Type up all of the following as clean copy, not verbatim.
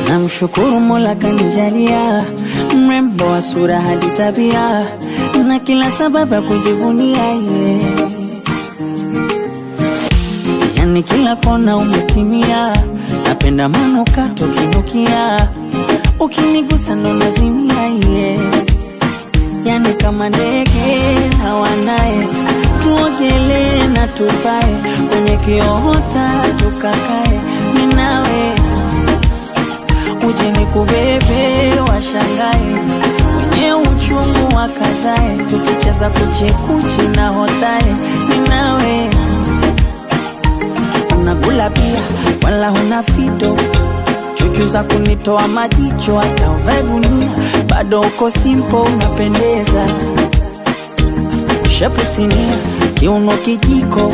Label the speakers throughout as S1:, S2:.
S1: Namshukuru Mola kanijalia mrembo wa sura hadi tabia na kila sababu ya kujivunia Yani kila kona umetimia, napenda manukato kinukia, ukinigusa ndo nazimia Yani kama ndege hawanaye, tuogelee na tupae, kwenye kiota tukakae, minawe uje nikubebe washangae, wenye uchungu wakazae, tukicheza kuchekuchi na hotae, minawe unakula pia wala huna fito, chuchu za kunitoa majicho, hata uvae gunia bado uko simple unapendeza. Shepu sinia, kiuno kijiko,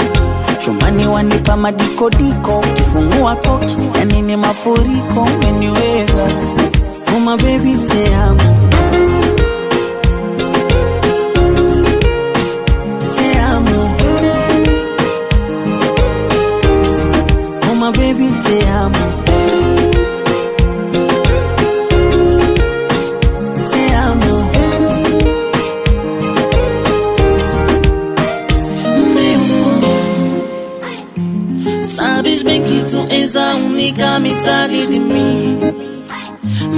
S1: chumani wanipa madikodiko, kifungua koki yani ni mafuriko, umeniweza Uma baby te amo, te amo Uma baby te amo, te amo
S2: Sabes bem que tu és a única metade de mim,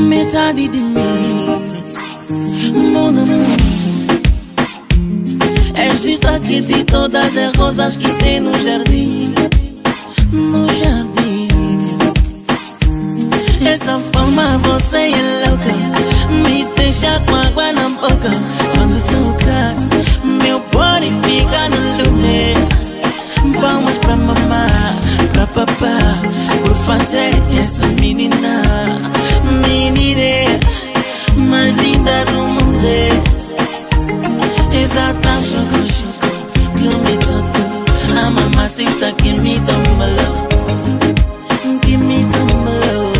S2: metade de mim, mon amor. És destaque de todas as rosas que tem no jardim, no jardim. Essa forma você é louca, me deixa com água na boca. Quando toca, meu body fica no lume. Palmas pra mamá, pra papá, por fazer essa menina, menina mais linda do mundo. Exata choco, choco, que me tocou, a mamacita que me tombalou, que me tombalou.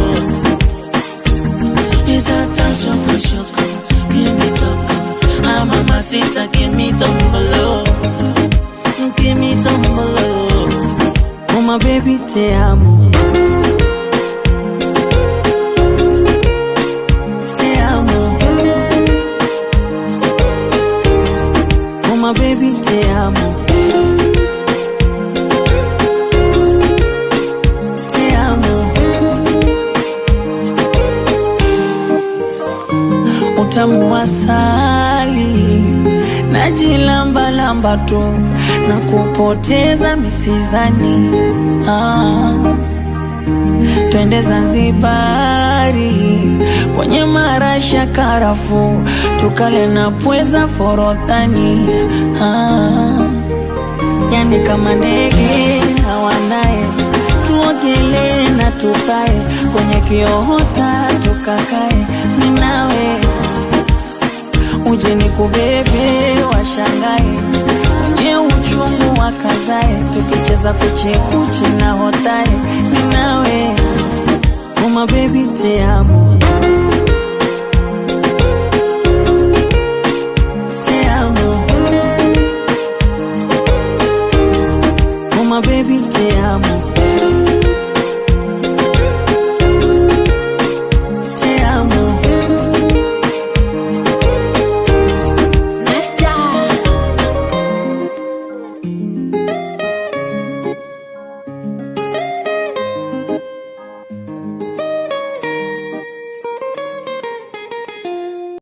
S2: Exata choco, choco, que me tocou, a mamacita que me tombalou, que me tombalou.
S1: Uma baby te amo, te amo Uma baby te amo, te amo Utamu wa asali najilamba lamba tu na kupoteza misizani. Twende Zanzibari kwenye marasha karafu, tukale na pweza forodhani. Yani kama ndege hawanaye, tuogelee na tupae, kwenye kiota tukakae, minawe uje nikubebe washangae, wenye uchungu wakazae, tukicheza kuchekuchi na hotae, minawe Uma baby te amo, te amo Uma baby te amo.